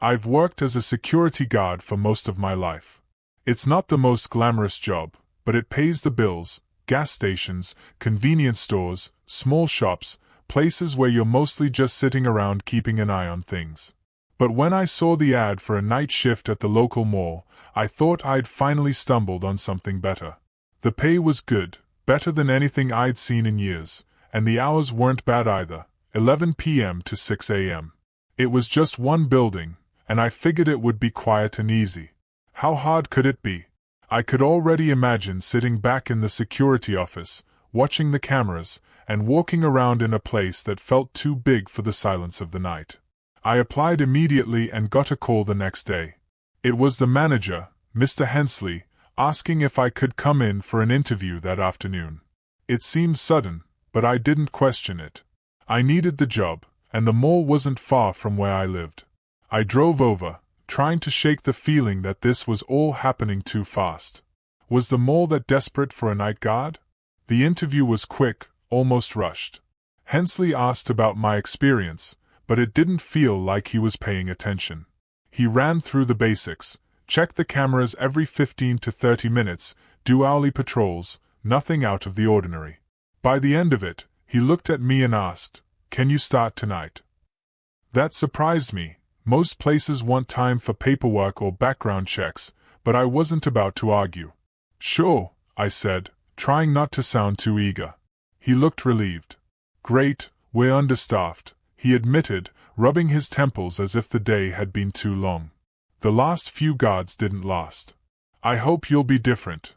I've worked as a security guard for most of my life. It's not the most glamorous job, but it pays the bills. Gas stations, convenience stores, small shops, places where you're mostly just sitting around keeping an eye on things. But when I saw the ad for a night shift at the local mall, I thought I'd finally stumbled on something better. The pay was good, better than anything I'd seen in years, and the hours weren't bad either, 11 p.m. to 6 a.m. It was just one building, and I figured it would be quiet and easy. How hard could it be? I could already imagine sitting back in the security office, watching the cameras, and walking around in a place that felt too big for the silence of the night. I applied immediately and got a call the next day. It was the manager, Mr. Hensley, asking if I could come in for an interview that afternoon. It seemed sudden, but I didn't question it. I needed the job, and the mall wasn't far from where I lived. I drove over, trying to shake the feeling that this was all happening too fast. Was the mall that desperate for a night guard? The interview was quick, almost rushed. Hensley asked about my experience, but it didn't feel like he was paying attention. He ran through the basics, checked the cameras every 15 to 30 minutes, do hourly patrols, nothing out of the ordinary. By the end of it, he looked at me and asked, "Can you start tonight?" That surprised me. Most places want time for paperwork or background checks, but I wasn't about to argue. "Sure," I said, trying not to sound too eager. He looked relieved. "Great, we're understaffed," he admitted, rubbing his temples as if the day had been too long. "The last few guards didn't last. I hope you'll be different."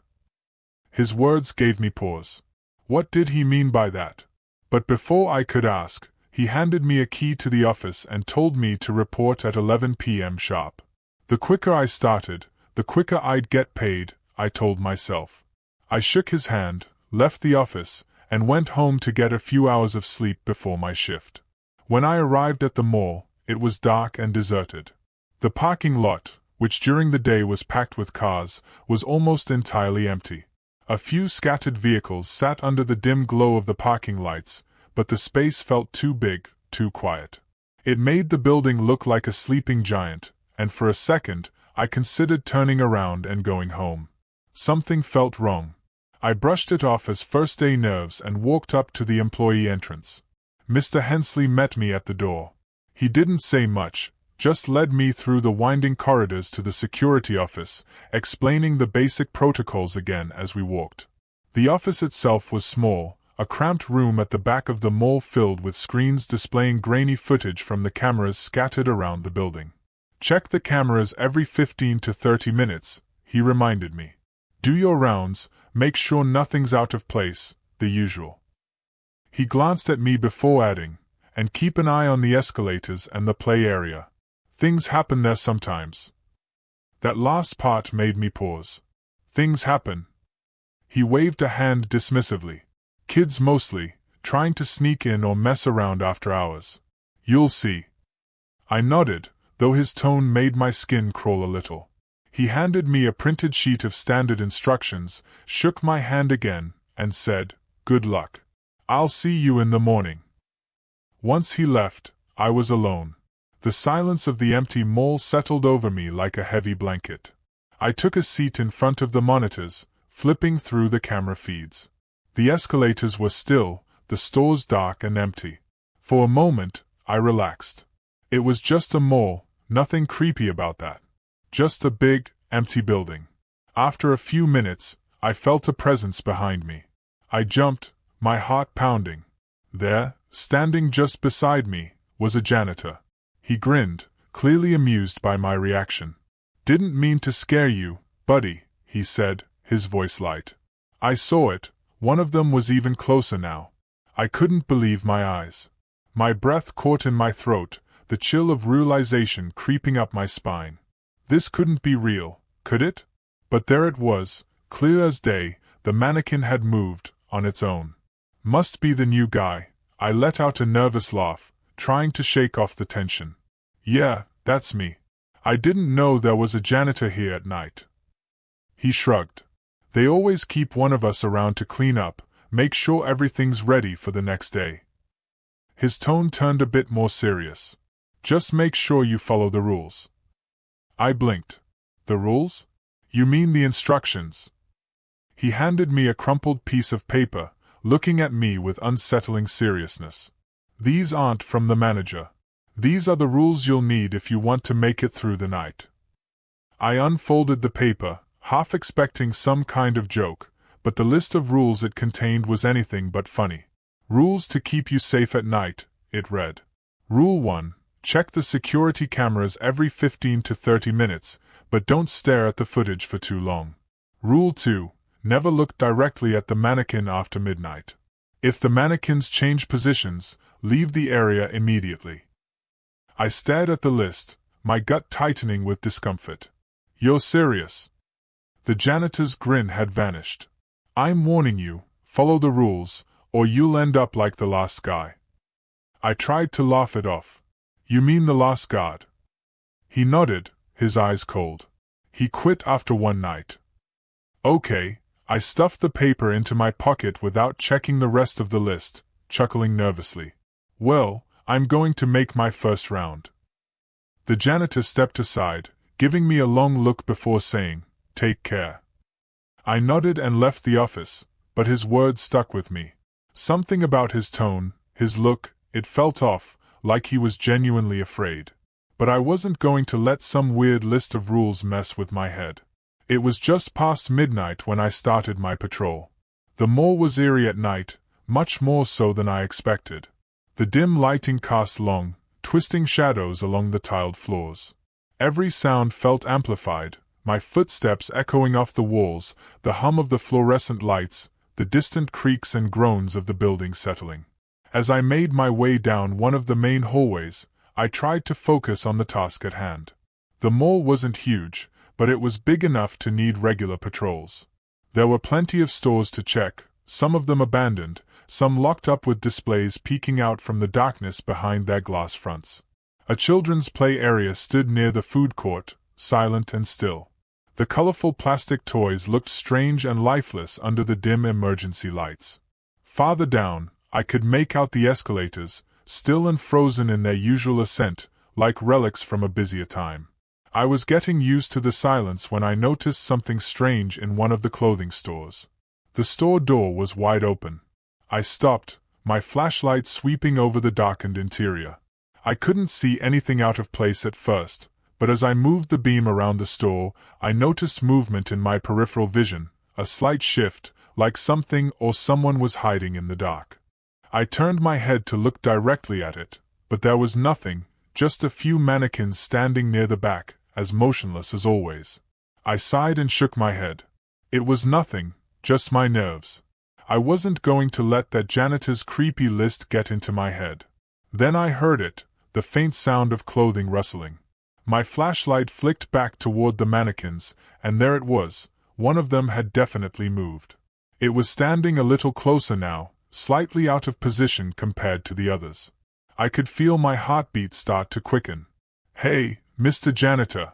His words gave me pause. What did he mean by that? But before I could ask, he handed me a key to the office and told me to report at 11 p.m. sharp. The quicker I started, the quicker I'd get paid, I told myself. I shook his hand, left the office, and went home to get a few hours of sleep before my shift. When I arrived at the mall, it was dark and deserted. The parking lot, which during the day was packed with cars, was almost entirely empty. A few scattered vehicles sat under the dim glow of the parking lights, but the space felt too big, too quiet. It made the building look like a sleeping giant, and for a second, I considered turning around and going home. Something felt wrong. I brushed it off as first-day nerves and walked up to the employee entrance. Mr. Hensley met me at the door. He didn't say much, just led me through the winding corridors to the security office, explaining the basic protocols again as we walked. The office itself was small, a cramped room at the back of the mall filled with screens displaying grainy footage from the cameras scattered around the building. "Check the cameras every 15 to 30 minutes, he reminded me. "Do your rounds, make sure nothing's out of place, the usual." He glanced at me before adding, "And keep an eye on the escalators and the play area. Things happen there sometimes." That last part made me pause. Things happen. He waved a hand dismissively. "Kids mostly, trying to sneak in or mess around after hours. You'll see." I nodded, though his tone made my skin crawl a little. He handed me a printed sheet of standard instructions, shook my hand again, and said, "Good luck. I'll see you in the morning." Once he left, I was alone. The silence of the empty mall settled over me like a heavy blanket. I took a seat in front of the monitors, flipping through the camera feeds. The escalators were still, the stores dark and empty. For a moment, I relaxed. It was just a mall, nothing creepy about that. Just a big, empty building. After a few minutes, I felt a presence behind me. I jumped, my heart pounding. There, standing just beside me, was a janitor. He grinned, clearly amused by my reaction. "Didn't mean to scare you, buddy," he said, his voice light. I saw it. One of them was even closer now. I couldn't believe my eyes. My breath caught in my throat, the chill of realization creeping up my spine. This couldn't be real, could it? But there it was, clear as day, the mannequin had moved, on its own. Must be the new guy. I let out a nervous laugh, trying to shake off the tension. "Yeah, that's me. I didn't know there was a janitor here at night." He shrugged. "They always keep one of us around to clean up, make sure everything's ready for the next day." His tone turned a bit more serious. "Just make sure you follow the rules. I blinked. The rules? You mean the instructions? He handed me a crumpled piece of paper, looking at me with unsettling seriousness. These aren't from the manager. These are the rules you'll need if you want to make it through the night. I unfolded the paper, half expecting some kind of joke, but the list of rules it contained was anything but funny. Rules to keep you safe at night, it read. Rule 1. Check the security cameras every 15 to 30 minutes, but don't stare at the footage for too long. Rule 2. Never look directly at the mannequin after midnight. If the mannequins change positions, leave the area immediately. I stared at the list, my gut tightening with discomfort. You're serious? The janitor's grin had vanished. I'm warning you, follow the rules, or you'll end up like the last guy. I tried to laugh it off. You mean the last guard? He nodded, his eyes cold. He quit after one night. Okay. I stuffed the paper into my pocket without checking the rest of the list, chuckling nervously. Well, I'm going to make my first round. The janitor stepped aside, giving me a long look before saying, "Take care." I nodded and left the office, but his words stuck with me. Something about his tone, his look, it felt off, like he was genuinely afraid. But I wasn't going to let some weird list of rules mess with my head. It was just past midnight when I started my patrol. The mall was eerie at night, much more so than I expected. The dim lighting cast long, twisting shadows along the tiled floors. Every sound felt amplified, my footsteps echoing off the walls, the hum of the fluorescent lights, the distant creaks and groans of the building settling. As I made my way down one of the main hallways, I tried to focus on the task at hand. The mall wasn't huge, but it was big enough to need regular patrols. There were plenty of stores to check, some of them abandoned, some locked up with displays peeking out from the darkness behind their glass fronts. A children's play area stood near the food court, silent and still. The colorful plastic toys looked strange and lifeless under the dim emergency lights. Farther down, I could make out the escalators, still and frozen in their usual ascent, like relics from a busier time. I was getting used to the silence when I noticed something strange in one of the clothing stores. The store door was wide open. I stopped, my flashlight sweeping over the darkened interior. I couldn't see anything out of place at first, but as I moved the beam around the store, I noticed movement in my peripheral vision, a slight shift, like something or someone was hiding in the dark. I turned my head to look directly at it, but there was nothing, just a few mannequins standing near the back, as motionless as always. I sighed and shook my head. It was nothing, just my nerves. I wasn't going to let that janitor's creepy list get into my head. Then I heard it, the faint sound of clothing rustling. My flashlight flicked back toward the mannequins, and there it was, one of them had definitely moved. It was standing a little closer now, slightly out of position compared to the others. I could feel my heartbeat start to quicken. "Hey, Mr. Janitor!"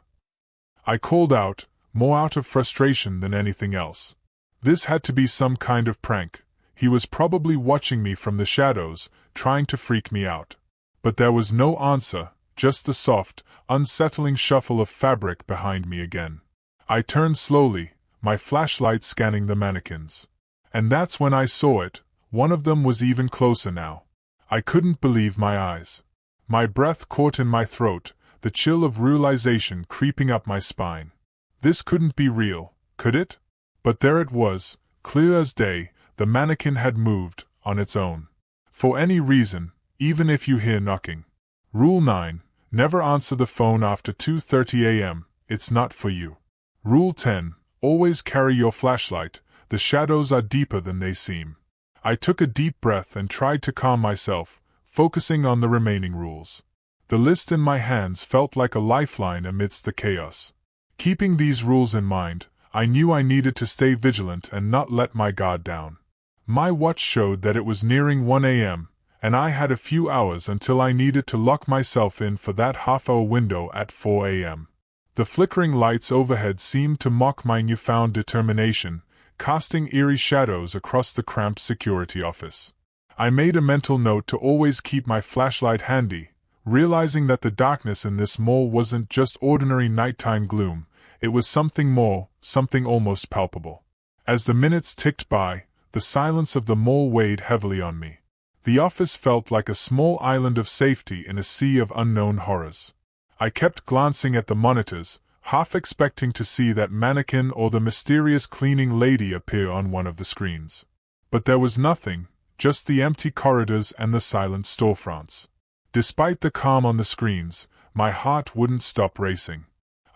I called out, more out of frustration than anything else. This had to be some kind of prank. He was probably watching me from the shadows, trying to freak me out. But there was no answer, just the soft, unsettling shuffle of fabric behind me again. I turned slowly, my flashlight scanning the mannequins. And that's when I saw it, one of them was even closer now. I couldn't believe my eyes. My breath caught in my throat, the chill of realization creeping up my spine. This couldn't be real, could it? But there it was, clear as day, the mannequin had moved, on its own. For any reason, even if you hear knocking. Rule 9, never answer the phone after 2:30 a.m., it's not for you. Rule 10, always carry your flashlight, the shadows are deeper than they seem. I took a deep breath and tried to calm myself, focusing on the remaining rules. The list in my hands felt like a lifeline amidst the chaos. Keeping these rules in mind, I knew I needed to stay vigilant and not let my guard down. My watch showed that it was nearing 1 a.m., and I had a few hours until I needed to lock myself in for that half-hour window at 4 a.m. The flickering lights overhead seemed to mock my newfound determination, casting eerie shadows across the cramped security office. I made a mental note to always keep my flashlight handy, realizing that the darkness in this mall wasn't just ordinary nighttime gloom, it was something more, something almost palpable. As the minutes ticked by, the silence of the mall weighed heavily on me. The office felt like a small island of safety in a sea of unknown horrors. I kept glancing at the monitors, half expecting to see that mannequin or the mysterious cleaning lady appear on one of the screens. But there was nothing, just the empty corridors and the silent storefronts. Despite the calm on the screens, my heart wouldn't stop racing.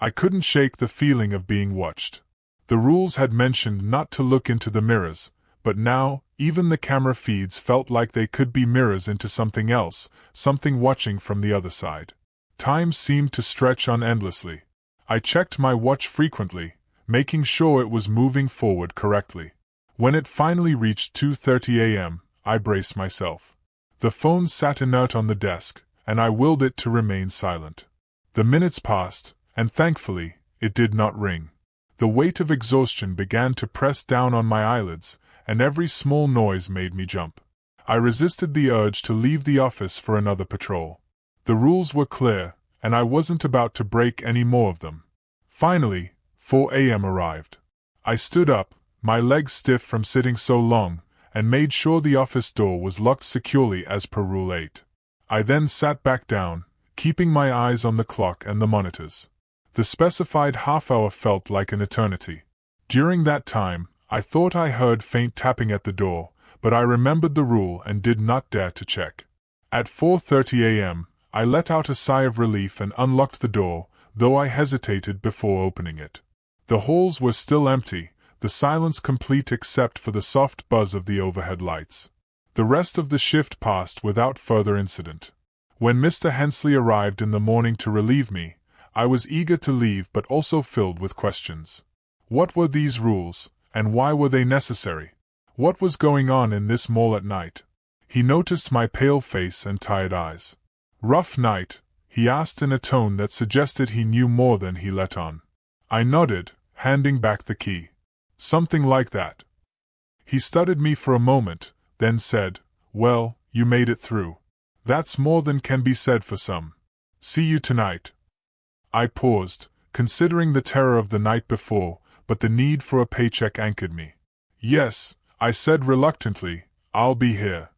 I couldn't shake the feeling of being watched. The rules had mentioned not to look into the mirrors, but now, even the camera feeds felt like they could be mirrors into something else, something watching from the other side. Time seemed to stretch on endlessly. I checked my watch frequently, making sure it was moving forward correctly. When it finally reached 2:30 a.m., I braced myself. The phone sat inert on the desk, and I willed it to remain silent. The minutes passed, and thankfully, it did not ring. The weight of exhaustion began to press down on my eyelids, and every small noise made me jump. I resisted the urge to leave the office for another patrol. The rules were clear, and I wasn't about to break any more of them. Finally, 4 a.m. arrived. I stood up, my legs stiff from sitting so long, and made sure the office door was locked securely as per Rule 8. I then sat back down, keeping my eyes on the clock and the monitors. The specified half-hour felt like an eternity. During that time, I thought I heard faint tapping at the door, but I remembered the rule and did not dare to check. At 4:30 a.m., I let out a sigh of relief and unlocked the door, though I hesitated before opening it. The halls were still empty, the silence complete except for the soft buzz of the overhead lights. The rest of the shift passed without further incident. When Mr. Hensley arrived in the morning to relieve me, I was eager to leave but also filled with questions. What were these rules, and why were they necessary? What was going on in this mall at night? He noticed my pale face and tired eyes. "Rough night?" he asked in a tone that suggested he knew more than he let on. I nodded, handing back the key. "Something like that." He studied me for a moment, then said, "Well, you made it through. That's more than can be said for some. See you tonight." I paused, considering the terror of the night before, but the need for a paycheck anchored me. "Yes," I said reluctantly, "I'll be here."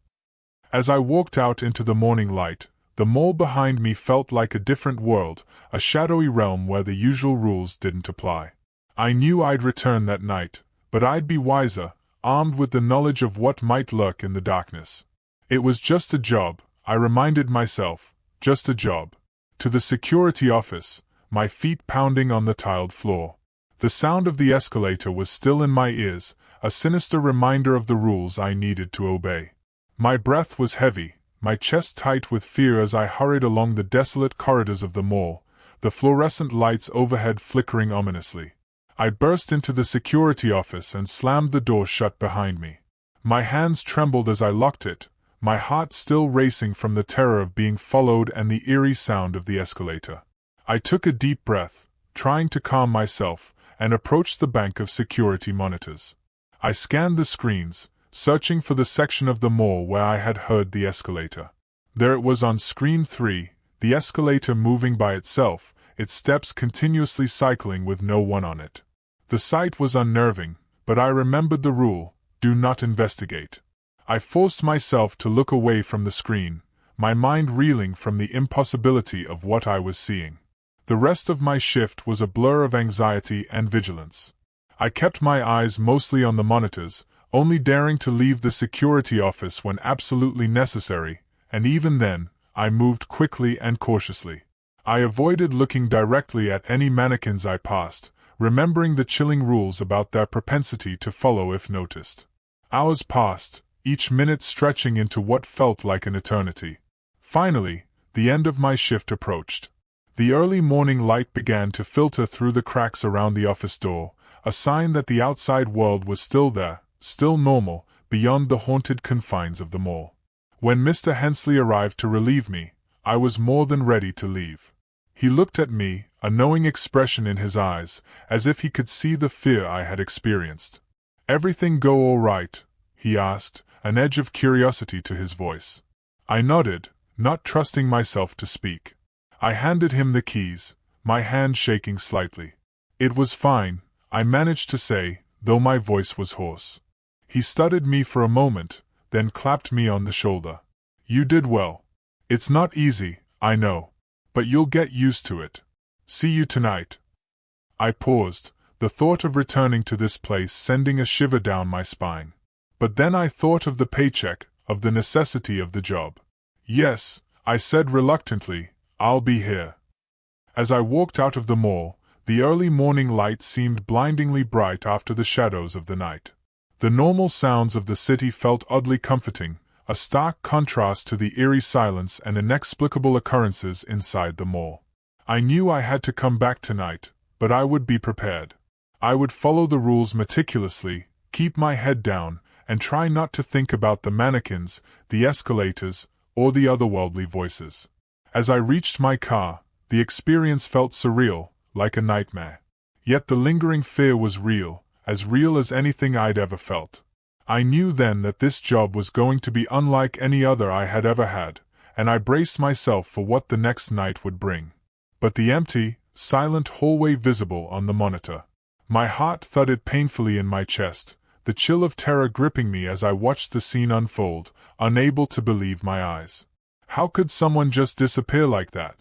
As I walked out into the morning light, the mall behind me felt like a different world, a shadowy realm where the usual rules didn't apply. I knew I'd return that night, but I'd be wiser, armed with the knowledge of what might lurk in the darkness. It was just a job, I reminded myself, just a job. To the security office, my feet pounding on the tiled floor. The sound of the escalator was still in my ears, a sinister reminder of the rules I needed to obey. My breath was heavy, my chest tight with fear as I hurried along the desolate corridors of the mall, the fluorescent lights overhead flickering ominously. I burst into the security office and slammed the door shut behind me. My hands trembled as I locked it, my heart still racing from the terror of being followed and the eerie sound of the escalator. I took a deep breath, trying to calm myself, and approached the bank of security monitors. I scanned the screens, searching for the section of the mall where I had heard the escalator. There it was on screen 3, the escalator moving by itself, its steps continuously cycling with no one on it. The sight was unnerving, but I remembered the rule, do not investigate. I forced myself to look away from the screen, my mind reeling from the impossibility of what I was seeing. The rest of my shift was a blur of anxiety and vigilance. I kept my eyes mostly on the monitors, only daring to leave the security office when absolutely necessary, and even then, I moved quickly and cautiously. I avoided looking directly at any mannequins I passed, remembering the chilling rules about their propensity to follow if noticed. Hours passed, each minute stretching into what felt like an eternity. Finally, the end of my shift approached. The early morning light began to filter through the cracks around the office door, a sign that the outside world was still there, still normal, beyond the haunted confines of the mall. When Mr. Hensley arrived to relieve me, I was more than ready to leave. He looked at me, a knowing expression in his eyes, as if he could see the fear I had experienced. "Everything go all right?" he asked, an edge of curiosity to his voice. I nodded, not trusting myself to speak. I handed him the keys, my hand shaking slightly. "It was fine," I managed to say, though my voice was hoarse. He studied me for a moment, then clapped me on the shoulder. "You did well. It's not easy, I know. But you'll get used to it. See you tonight." I paused, the thought of returning to this place sending a shiver down my spine. But then I thought of the paycheck, of the necessity of the job. "Yes," I said reluctantly, "I'll be here." As I walked out of the mall, the early morning light seemed blindingly bright after the shadows of the night. The normal sounds of the city felt oddly comforting, a stark contrast to the eerie silence and inexplicable occurrences inside the mall. I knew I had to come back tonight, but I would be prepared. I would follow the rules meticulously, keep my head down, and try not to think about the mannequins, the escalators, or the otherworldly voices. As I reached my car, the experience felt surreal, like a nightmare. Yet the lingering fear was real as anything I'd ever felt. I knew then that this job was going to be unlike any other I had ever had, and I braced myself for what the next night would bring. But the empty, silent hallway visible on the monitor. My heart thudded painfully in my chest, the chill of terror gripping me as I watched the scene unfold, unable to believe my eyes. How could someone just disappear like that?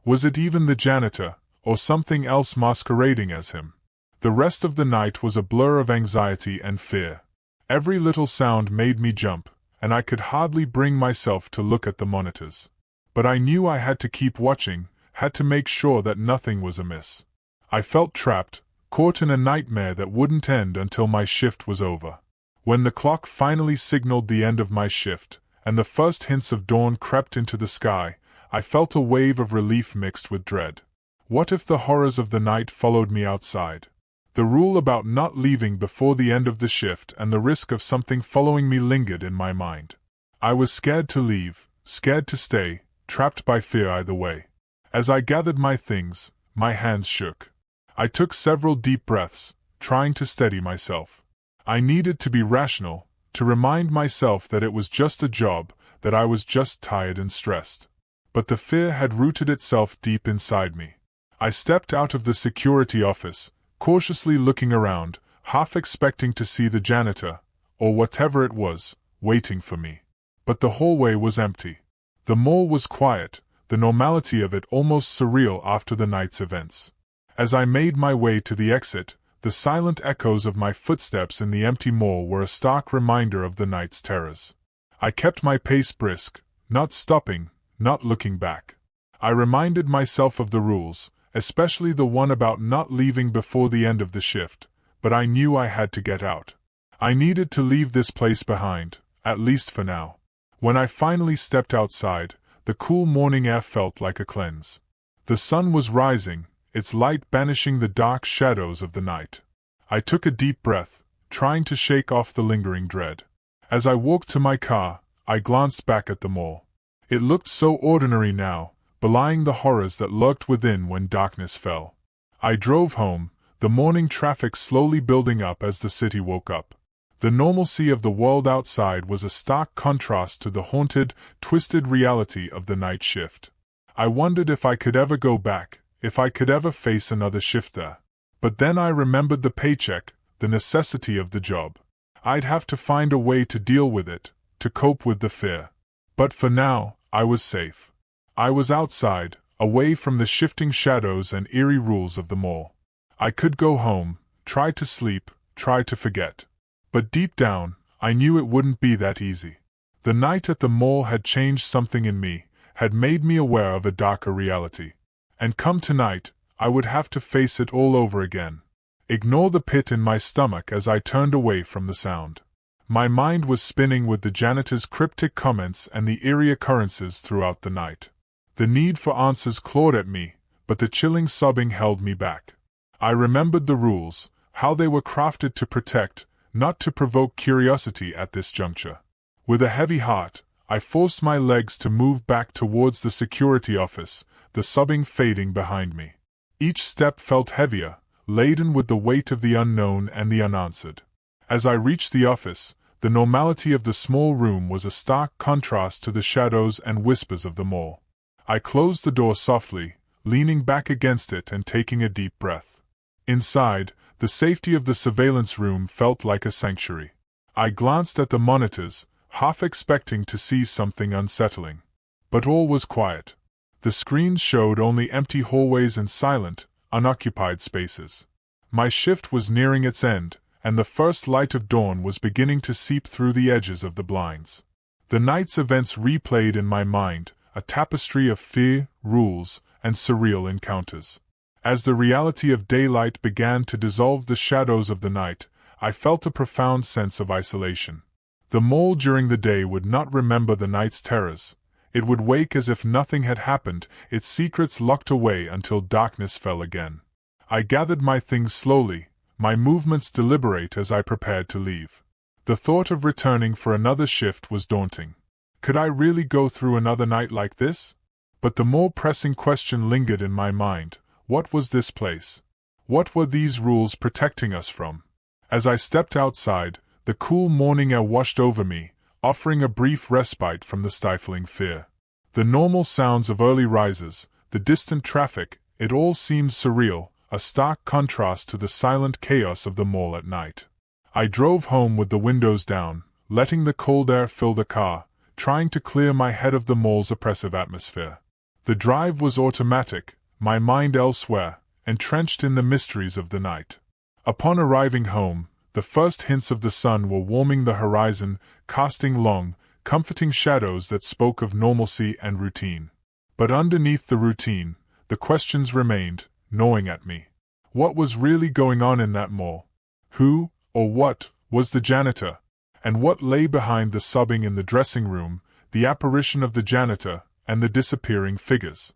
Was it even the janitor, or something else masquerading as him? The rest of the night was a blur of anxiety and fear. Every little sound made me jump, and I could hardly bring myself to look at the monitors. But I knew I had to keep watching, had to make sure that nothing was amiss. I felt trapped, caught in a nightmare that wouldn't end until my shift was over. When the clock finally signaled the end of my shift, and the first hints of dawn crept into the sky, I felt a wave of relief mixed with dread. What if the horrors of the night followed me outside? The rule about not leaving before the end of the shift and the risk of something following me lingered in my mind. I was scared to leave, scared to stay, trapped by fear either way. As I gathered my things, my hands shook. I took several deep breaths, trying to steady myself. I needed to be rational, to remind myself that it was just a job, that I was just tired and stressed. But the fear had rooted itself deep inside me. I stepped out of the security office, cautiously looking around, half expecting to see the janitor, or whatever it was, waiting for me. But the hallway was empty. The mall was quiet, the normality of it almost surreal after the night's events. As I made my way to the exit, the silent echoes of my footsteps in the empty mall were a stark reminder of the night's terrors. I kept my pace brisk, not stopping, not looking back. I reminded myself of the rules, especially the one about not leaving before the end of the shift, but I knew I had to get out. I needed to leave this place behind, at least for now. When I finally stepped outside, the cool morning air felt like a cleanse. The sun was rising, its light banishing the dark shadows of the night. I took a deep breath, trying to shake off the lingering dread. As I walked to my car, I glanced back at the mall. It looked so ordinary now, belying the horrors that lurked within when darkness fell. I drove home, the morning traffic slowly building up as the city woke up. The normalcy of the world outside was a stark contrast to the haunted, twisted reality of the night shift. I wondered if I could ever go back, if I could ever face another shift there. But then I remembered the paycheck, the necessity of the job. I'd have to find a way to deal with it, to cope with the fear. But for now, I was safe. I was outside, away from the shifting shadows and eerie rules of the mall. I could go home, try to sleep, try to forget. But deep down, I knew it wouldn't be that easy. The night at the mall had changed something in me, had made me aware of a darker reality. And come tonight, I would have to face it all over again. Ignore the pit in my stomach as I turned away from the sound. My mind was spinning with the janitor's cryptic comments and the eerie occurrences throughout the night. The need for answers clawed at me, but the chilling sobbing held me back. I remembered the rules, how they were crafted to protect, not to provoke curiosity at this juncture. With a heavy heart, I forced my legs to move back towards the security office, the sobbing fading behind me. Each step felt heavier, laden with the weight of the unknown and the unanswered. As I reached the office, The normality of the small room was a stark contrast to the shadows and whispers of the mall. I closed the door softly, leaning back against it and taking a deep breath. Inside, the safety of the surveillance room felt like a sanctuary. I glanced at the monitors, half expecting to see something unsettling. But all was quiet. The screens showed only empty hallways and silent, unoccupied spaces. My shift was nearing its end, and the first light of dawn was beginning to seep through the edges of the blinds. The night's events replayed in my mind, a tapestry of fear, rules, and surreal encounters. As the reality of daylight began to dissolve the shadows of the night, I felt a profound sense of isolation. The mole during the day would not remember the night's terrors. It would wake as if nothing had happened, its secrets locked away until darkness fell again. I gathered my things slowly, my movements deliberate as I prepared to leave. The thought of returning for another shift was daunting. Could I really go through another night like this? But the more pressing question lingered in my mind: what was this place? What were these rules protecting us from? As I stepped outside, the cool morning air washed over me, offering a brief respite from the stifling fear. The normal sounds of early risers, the distant traffic, it all seemed surreal, a stark contrast to the silent chaos of the mall at night. I drove home with the windows down, letting the cold air fill the car, trying to clear my head of the mall's oppressive atmosphere. The drive was automatic, my mind elsewhere, entrenched in the mysteries of the night. Upon arriving home, the first hints of the sun were warming the horizon, casting long, comforting shadows that spoke of normalcy and routine. But underneath the routine, the questions remained, gnawing at me. What was really going on in that mall? Who, or what, was the janitor? And what lay behind the sobbing in the dressing room, the apparition of the janitor, and the disappearing figures?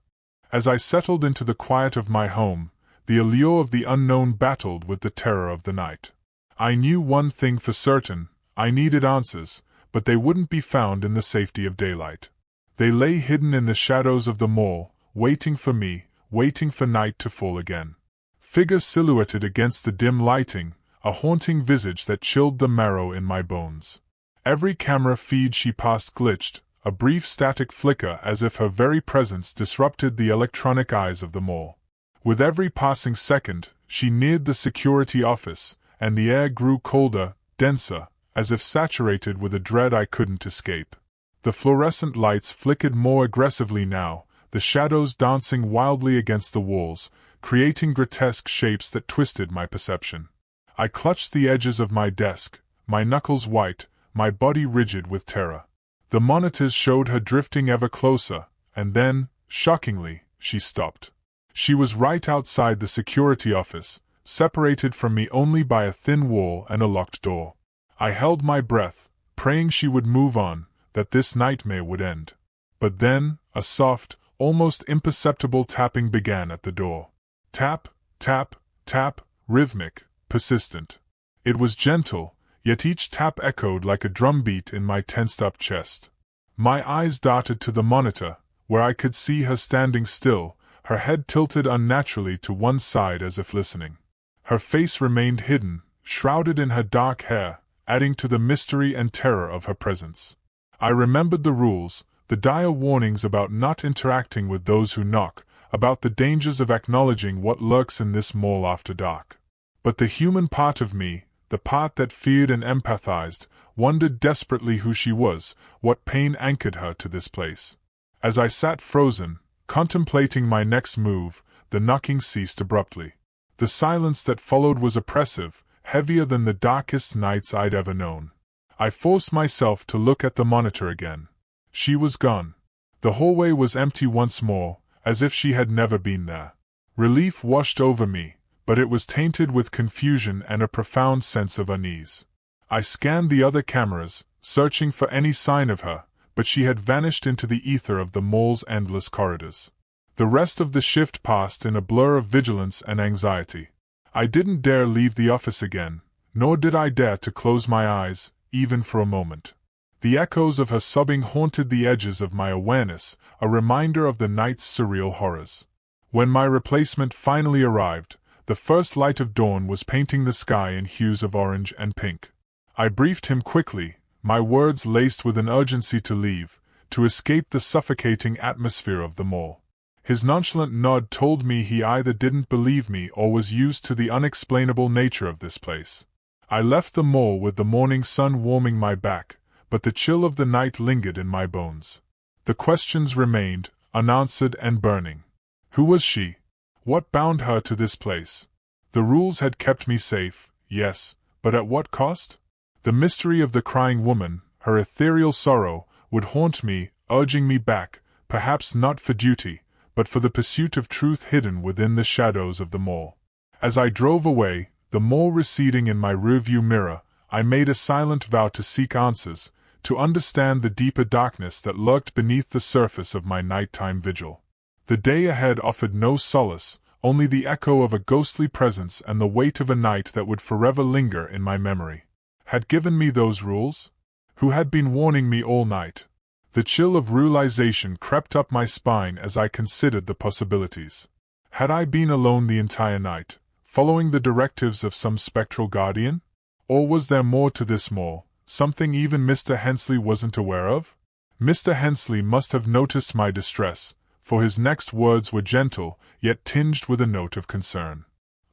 As I settled into the quiet of my home, the allure of the unknown battled with the terror of the night. I knew one thing for certain: I needed answers, but they wouldn't be found in the safety of daylight. They lay hidden in the shadows of the mall, waiting for me, waiting for night to fall again. Figures silhouetted against the dim lighting, a haunting visage that chilled the marrow in my bones. Every camera feed she passed glitched, a brief static flicker as if her very presence disrupted the electronic eyes of the mall. With every passing second, she neared the security office, and the air grew colder, denser, as if saturated with a dread I couldn't escape. The fluorescent lights flickered more aggressively now, the shadows dancing wildly against the walls, creating grotesque shapes that twisted my perception. I clutched the edges of my desk, my knuckles white, my body rigid with terror. The monitors showed her drifting ever closer, and then, shockingly, she stopped. She was right outside the security office, separated from me only by a thin wall and a locked door. I held my breath, praying she would move on, that this nightmare would end. But then, a soft, almost imperceptible tapping began at the door. Tap, tap, tap, rhythmic, persistent. It was gentle, yet each tap echoed like a drumbeat in my tensed-up chest. My eyes darted to the monitor, where I could see her standing still, her head tilted unnaturally to one side as if listening. Her face remained hidden, shrouded in her dark hair, adding to the mystery and terror of her presence. I remembered the rules, the dire warnings about not interacting with those who knock, about the dangers of acknowledging what lurks in this mall after dark. But the human part of me, the part that feared and empathized, wondered desperately who she was, what pain anchored her to this place. As I sat frozen, contemplating my next move, the knocking ceased abruptly. The silence that followed was oppressive, heavier than the darkest nights I'd ever known. I forced myself to look at the monitor again. She was gone. The hallway was empty once more, as if she had never been there. Relief washed over me, but it was tainted with confusion and a profound sense of unease. I scanned the other cameras, searching for any sign of her, but she had vanished into the ether of the mall's endless corridors. The rest of the shift passed in a blur of vigilance and anxiety. I didn't dare leave the office again, nor did I dare to close my eyes, even for a moment. The echoes of her sobbing haunted the edges of my awareness, a reminder of the night's surreal horrors. When my replacement finally arrived, the first light of dawn was painting the sky in hues of orange and pink. I briefed him quickly, my words laced with an urgency to leave, to escape the suffocating atmosphere of the mall. His nonchalant nod told me he either didn't believe me or was used to the unexplainable nature of this place. I left the mall with the morning sun warming my back, but the chill of the night lingered in my bones. The questions remained, unanswered and burning. Who was she? What bound her to this place? The rules had kept me safe, yes, but at what cost? The mystery of the crying woman, her ethereal sorrow, would haunt me, urging me back, perhaps not for duty, but for the pursuit of truth hidden within the shadows of the mall. As I drove away, the mall receding in my rearview mirror, I made a silent vow to seek answers, to understand the deeper darkness that lurked beneath the surface of my nighttime vigil. The day ahead offered no solace, only the echo of a ghostly presence and the weight of a night that would forever linger in my memory. Had given me those rules? Who had been warning me all night? The chill of realization crept up my spine as I considered the possibilities. Had I been alone the entire night, following the directives of some spectral guardian? Or was there more to this mall, something even Mr. Hensley wasn't aware of? Mr. Hensley must have noticed my distress, for his next words were gentle, yet tinged with a note of concern.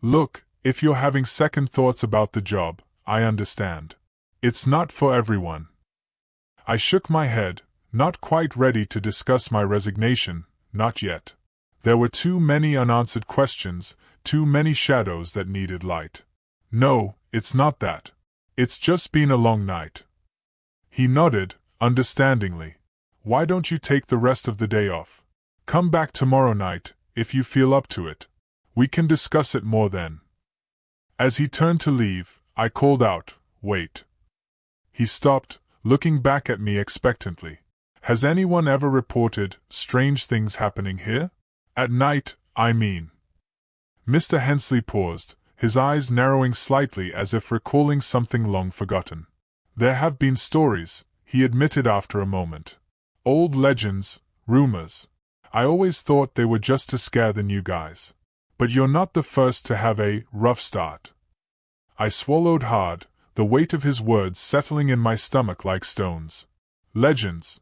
Look, if you're having second thoughts about the job, I understand. It's not for everyone. I shook my head, not quite ready to discuss my resignation, not yet. There were too many unanswered questions, too many shadows that needed light. No, it's not that. It's just been a long night. He nodded, understandingly. Why don't you take the rest of the day off? Come back tomorrow night, if you feel up to it. We can discuss it more then. As he turned to leave, I called out, "Wait." He stopped, looking back at me expectantly. Has anyone ever reported strange things happening here? At night, I mean. Mr. Hensley paused, his eyes narrowing slightly as if recalling something long forgotten. There have been stories, he admitted after a moment. Old legends, rumors. I always thought they were just to scare the new guys. But you're not the first to have a rough start. I swallowed hard, the weight of his words settling in my stomach like stones. Legends.